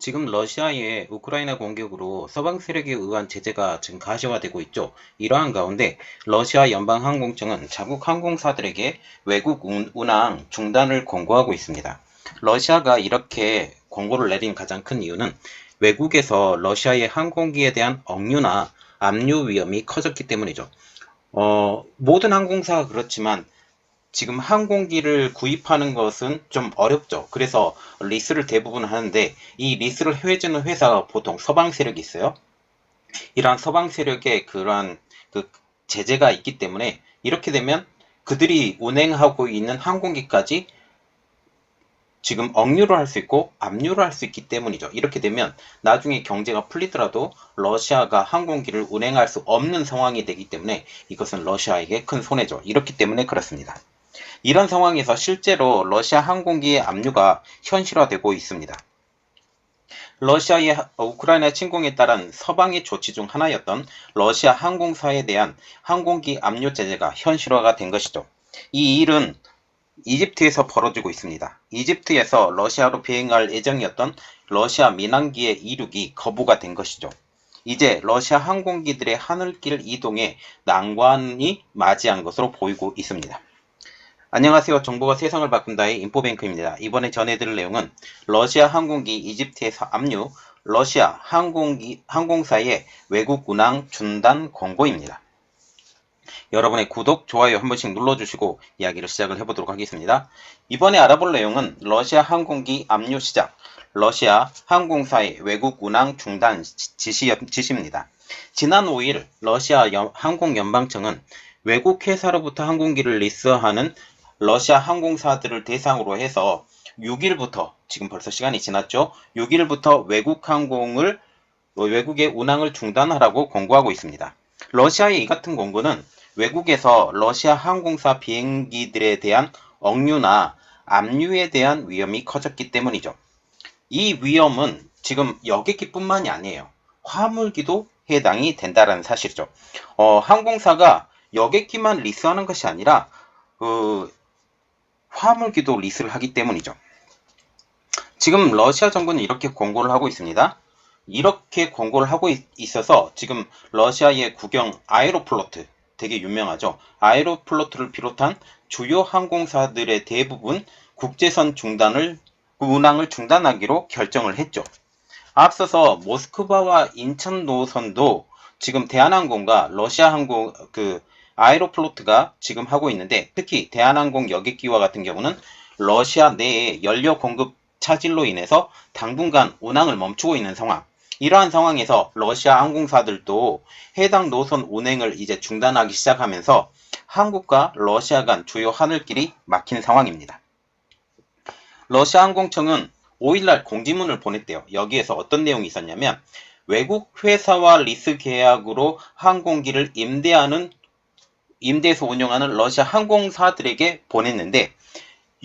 지금 러시아의 우크라이나 공격으로 서방 세력에 의한 제재가 지금 가시화되고 있죠. 이러한 가운데 러시아 연방항공청은 자국 항공사들에게 외국 운항 중단을 권고하고 있습니다. 러시아가 이렇게 권고를 내린 가장 큰 이유는 외국에서 러시아의 항공기에 대한 억류나 압류 위험이 커졌기 때문이죠. 모든 항공사가 그렇지만 지금 항공기를 구입하는 것은 좀 어렵죠. 그래서 리스를 대부분 하는데 이 리스를 해주는 회사가 보통 서방 세력이 있어요. 이러한 서방 세력의 그러한 그 제재가 있기 때문에 이렇게 되면 그들이 운행하고 있는 항공기까지 지금 억류를 할 수 있고 압류를 할 수 있기 때문이죠. 이렇게 되면 나중에 경제가 풀리더라도 러시아가 항공기를 운행할 수 없는 상황이 되기 때문에 이것은 러시아에게 큰 손해죠. 이렇기 때문에 그렇습니다. 이런 상황에서 실제로 러시아 항공기의 압류가 현실화되고 있습니다. 러시아의 우크라이나 침공에 따른 서방의 조치 중 하나였던 러시아 항공사에 대한 항공기 압류 제재가 현실화가 된 것이죠. 이 일은 이집트에서 벌어지고 있습니다. 이집트에서 러시아로 비행할 예정이었던 러시아 민항기의 이륙이 거부가 된 것이죠. 이제 러시아 항공기들의 하늘길 이동에 난관이 맞이한 것으로 보이고 있습니다. 안녕하세요. 정보가 세상을 바꾼다의 인포뱅크입니다. 이번에 전해드릴 내용은 러시아 항공기 이집트에서 압류, 러시아 항공사의 외국 운항 중단 권고입니다. 여러분의 구독, 좋아요 한 번씩 눌러주시고 이야기를 시작을 해보도록 하겠습니다. 이번에 알아볼 내용은 러시아 항공기 압류 시작, 러시아 항공사의 외국 운항 중단 지시입니다. 지난 5일 러시아 항공연방청은 외국 회사로부터 항공기를 리스하는 러시아 항공사들을 대상으로 해서 6일부터, 지금 벌써 시간이 지났죠. 6일부터 외국의 운항을 중단하라고 권고하고 있습니다. 러시아의 이 같은 권고는 외국에서 러시아 항공사 비행기들에 대한 억류나 압류에 대한 위험이 커졌기 때문이죠. 이 위험은 지금 여객기뿐만이 아니에요. 화물기도 해당이 된다는 사실이죠. 항공사가 여객기만 리스하는 것이 아니라 화물기도 리스를 하기 때문이죠. 지금 러시아 정부는 이렇게 권고를 하고 있습니다. 이렇게 권고를 하고 있어서 지금 러시아의 국영 아에로플로트, 되게 유명하죠. 아에로플로트를 비롯한 주요 항공사들의 대부분 국제선 운항을 중단하기로 결정을 했죠. 앞서서 모스크바와 인천 노선도 지금 대한항공과 러시아 항공 아에로플로트가 지금 하고 있는데, 특히 대한항공 여객기와 같은 경우는 러시아 내에 연료 공급 차질로 인해서 당분간 운항을 멈추고 있는 상황. 이러한 상황에서 러시아 항공사들도 해당 노선 운행을 이제 중단하기 시작하면서 한국과 러시아 간 주요 하늘길이 막힌 상황입니다. 러시아 항공청은 5일날 공지문을 보냈대요. 여기에서 어떤 내용이 있었냐면, 외국 회사와 리스 계약으로 항공기를 임대해서 운영하는 러시아 항공사들에게 보냈는데,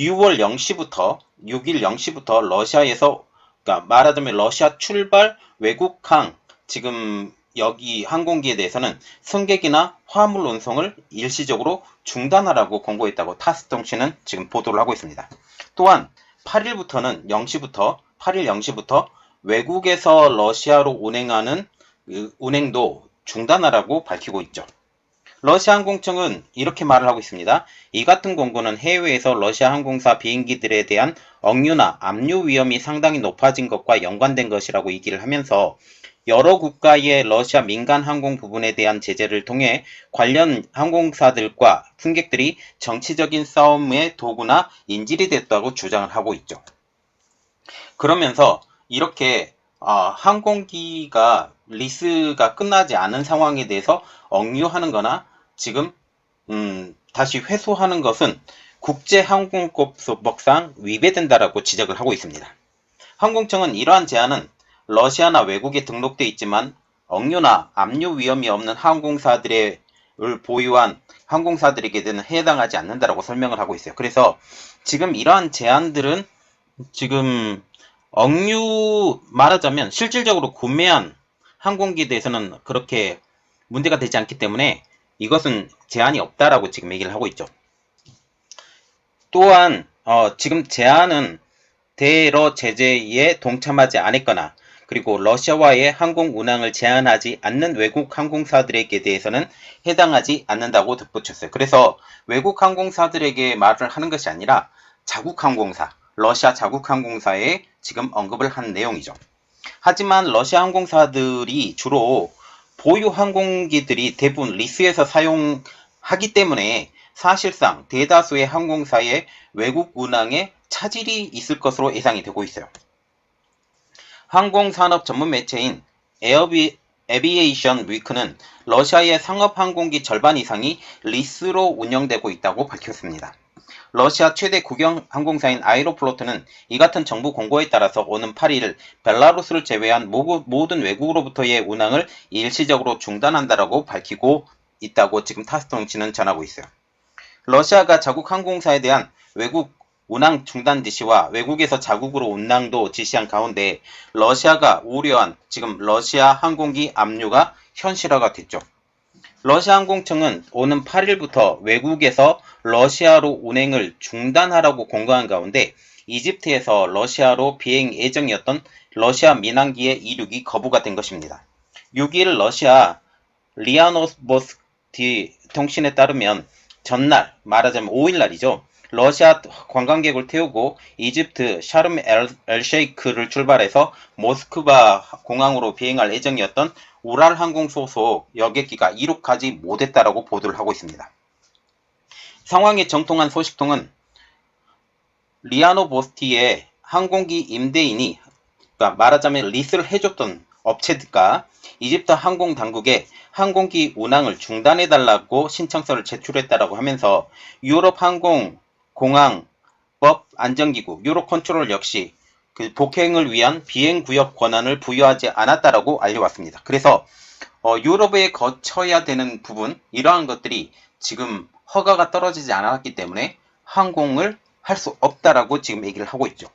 6월 0시부터 6일 0시부터 러시아에서, 그러니까 말하자면 러시아 출발 외국항, 지금 여기 항공기에 대해서는 승객이나 화물 운송을 일시적으로 중단하라고 권고했다고 타스통신은 지금 보도를 하고 있습니다. 또한 8일부터는 0시부터 8일 0시부터 외국에서 러시아로 운행하는 운행도 중단하라고 밝히고 있죠. 러시아 항공청은 이렇게 말을 하고 있습니다. 이 같은 권고는 해외에서 러시아 항공사 비행기들에 대한 억류나 압류 위험이 상당히 높아진 것과 연관된 것이라고 얘기를 하면서, 여러 국가의 러시아 민간 항공 부분에 대한 제재를 통해 관련 항공사들과 승객들이 정치적인 싸움의 도구나 인질이 됐다고 주장을 하고 있죠. 그러면서 이렇게 항공기가 리스가 끝나지 않은 상황에 대해서 억류하는 거나 지금 다시 회수하는 것은 국제항공법상 위배된다라고 지적을 하고 있습니다. 항공청은 이러한 제안은 러시아나 외국에 등록돼 있지만 억류나 압류 위험이 없는 항공사들을 보유한 항공사들에게는 해당하지 않는다라고 설명을 하고 있어요. 그래서 지금 이러한 제안들은 지금 억류, 말하자면 실질적으로 구매한 항공기에 대해서는 그렇게 문제가 되지 않기 때문에 이것은 제한이 없다라고 지금 얘기를 하고 있죠. 또한 지금 제한은 대러 제재에 동참하지 않았거나 그리고 러시아와의 항공 운항을 제한하지 않는 외국 항공사들에게 대해서는 해당하지 않는다고 덧붙였어요. 그래서 외국 항공사들에게 말을 하는 것이 아니라 자국 항공사, 러시아 자국 항공사에 지금 언급을 한 내용이죠. 하지만 러시아 항공사들이 주로 보유 항공기들이 대부분 리스에서 사용하기 때문에 사실상 대다수의 항공사의 외국 운항에 차질이 있을 것으로 예상이 되고 있어요. 항공산업 전문 매체인 에비에이션 위크는 러시아의 상업항공기 절반 이상이 리스로 운영되고 있다고 밝혔습니다. 러시아 최대 국영 항공사인 아이로플로트는 이 같은 정부 공고에 따라서 오는 8일 벨라루스를 제외한 모든 외국으로부터의 운항을 일시적으로 중단한다라고 밝히고 있다고 지금 타스통신은 전하고 있어요. 러시아가 자국 항공사에 대한 외국 운항 중단 지시와 외국에서 자국으로 운항도 지시한 가운데 러시아가 우려한 지금 러시아 항공기 압류가 현실화가 됐죠. 러시아 항공청은 오는 8일부터 외국에서 러시아로 운행을 중단하라고 공고한 가운데 이집트에서 러시아로 비행 예정이었던 러시아 민항기의 이륙이 거부가 된 것입니다. 6일 러시아 리아노보스티 통신에 따르면 전날, 말하자면 5일날이죠. 러시아 관광객을 태우고 이집트 샤르m 엘셰이크를 출발해서 모스크바 공항으로 비행할 예정이었던 우랄항공 소속 여객기가 이륙하지 못했다라고 보도를 하고 있습니다. 상황이 정통한 소식통은 리아노보스티의 항공기 임대인이 그러니까 말하자면 리스를 해줬던 업체가 이집트 항공 당국에 항공기 운항을 중단해달라고 신청서를 제출했다라고 하면서 유럽 항공 공항법 안전기구 유로컨트롤 역시 그 복행을 위한 비행구역 권한을 부여하지 않았다라고 알려왔습니다. 그래서 유럽에 거쳐야 되는 부분 이러한 것들이 지금 허가가 떨어지지 않았기 때문에 항공을 할 수 없다라고 지금 얘기를 하고 있죠.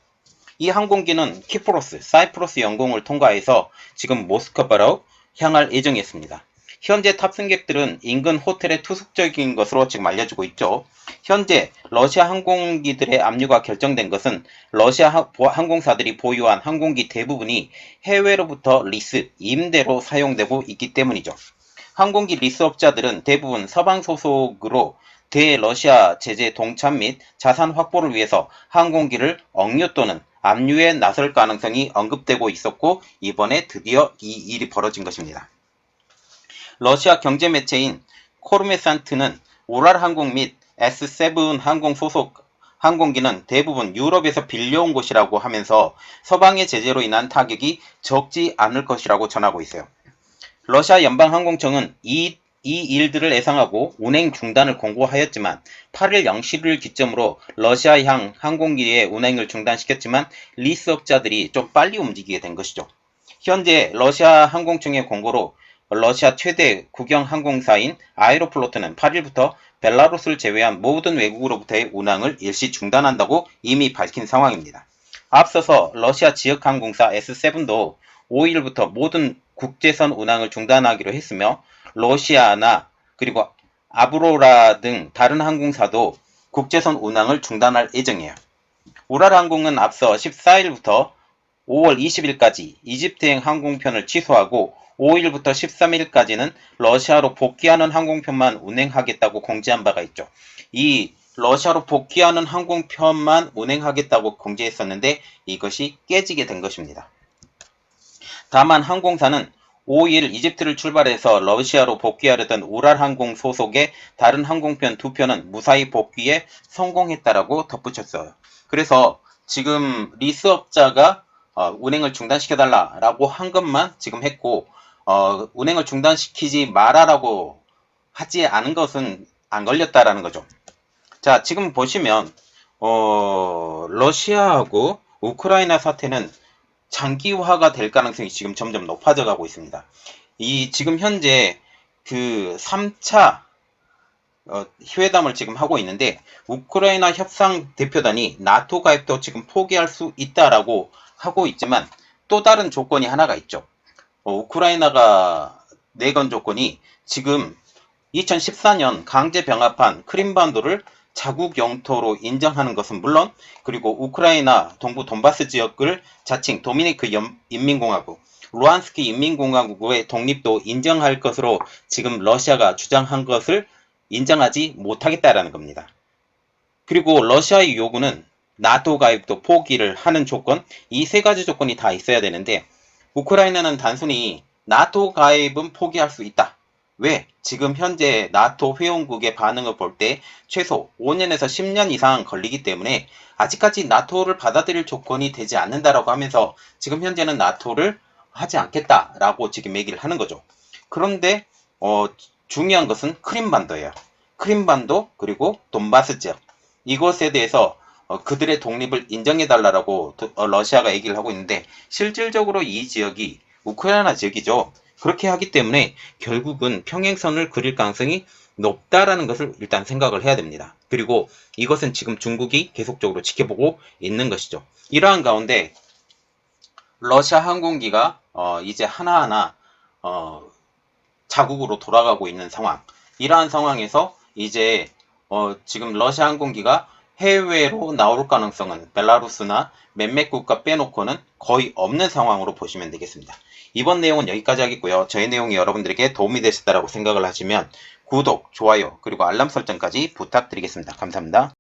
이 항공기는 키프로스, 사이프러스 영공을 통과해서 지금 모스크바로 향할 예정이었습니다. 현재 탑승객들은 인근 호텔에 투숙적인 것으로 지금 알려지고 있죠. 현재 러시아 항공기들의 압류가 결정된 것은 러시아 항공사들이 보유한 항공기 대부분이 해외로부터 리스, 임대로 사용되고 있기 때문이죠. 항공기 리스업자들은 대부분 서방 소속으로 대러시아 제재 동참 및 자산 확보를 위해서 항공기를 억류 또는 압류에 나설 가능성이 언급되고 있었고 이번에 드디어 이 일이 벌어진 것입니다. 러시아 경제 매체인 코르메산트는 우랄항공 및 S7 항공 소속 항공기는 대부분 유럽에서 빌려온 것이라고 하면서 서방의 제재로 인한 타격이 적지 않을 것이라고 전하고 있어요. 러시아 연방항공청은 이 일들을 예상하고 운행 중단을 공고하였지만 8일 0시를 기점으로 러시아향 항공기의 운행을 중단시켰지만 리스업자들이 좀 빨리 움직이게 된 것이죠. 현재 러시아 항공청의 공고로 러시아 최대 국영 항공사인 아이로플로트는 8일부터 벨라루스를 제외한 모든 외국으로부터의 운항을 일시 중단한다고 이미 밝힌 상황입니다. 앞서서 러시아 지역 항공사 S7도 5일부터 모든 국제선 운항을 중단하기로 했으며 러시아나 그리고 아브로라 등 다른 항공사도 국제선 운항을 중단할 예정이에요. 우랄항공은 앞서 14일부터 5월 20일까지 이집트행 항공편을 취소하고 5일부터 13일까지는 러시아로 복귀하는 항공편만 운행하겠다고 공지한 바가 있죠. 이 러시아로 복귀하는 항공편만 운행하겠다고 공지했었는데 이것이 깨지게 된 것입니다. 다만 항공사는 5일 이집트를 출발해서 러시아로 복귀하려던 우랄항공 소속의 다른 항공편 2편은 무사히 복귀에 성공했다라고 덧붙였어요. 그래서 지금 리스업자가 운행을 중단시켜달라고 한 것만 지금 했고 운행을 중단시키지 마라라고 하지 않은 것은 안 걸렸다라는 거죠. 자, 지금 보시면 러시아하고 우크라이나 사태는 장기화가 될 가능성이 지금 점점 높아져 가고 있습니다. 지금 현재 그 3차 회담을 지금 하고 있는데 우크라이나 협상 대표단이 나토 가입도 지금 포기할 수 있다라고 하고 있지만 또 다른 조건이 하나가 있죠. 우크라이나가 내건 조건이 지금 2014년 강제 병합한 크림반도를 자국 영토로 인정하는 것은 물론, 그리고 우크라이나 동부 돈바스 지역을 자칭 도미니크 인민공화국, 루안스키 인민공화국의 독립도 인정할 것으로 지금 러시아가 주장한 것을 인정하지 못하겠다라는 겁니다. 그리고 러시아의 요구는 나토 가입도 포기를 하는 조건, 이 세 가지 조건이 다 있어야 되는데, 우크라이나는 단순히 나토 가입은 포기할 수 있다. 왜? 지금 현재 나토 회원국의 반응을 볼 때 최소 5년에서 10년 이상 걸리기 때문에 아직까지 나토를 받아들일 조건이 되지 않는다라고 하면서 지금 현재는 나토를 하지 않겠다라고 지금 얘기를 하는 거죠. 그런데 중요한 것은 크림반도예요. 크림반도 그리고 돈바스 지역, 이것에 대해서 그들의 독립을 인정해달라고 러시아가 얘기를 하고 있는데, 실질적으로 이 지역이 우크라이나 지역이죠. 그렇게 하기 때문에 결국은 평행선을 그릴 가능성이 높다라는 것을 일단 생각을 해야 됩니다. 그리고 이것은 지금 중국이 계속적으로 지켜보고 있는 것이죠. 이러한 가운데 러시아 항공기가 이제 하나하나 자국으로 돌아가고 있는 상황, 이러한 상황에서 이제 지금 러시아 항공기가 해외로 나올 가능성은 벨라루스나 몇몇 국가 빼놓고는 거의 없는 상황으로 보시면 되겠습니다. 이번 내용은 여기까지 하겠고요. 저희 내용이 여러분들에게 도움이 되셨다고 생각을 하시면 구독, 좋아요, 그리고 알람 설정까지 부탁드리겠습니다. 감사합니다.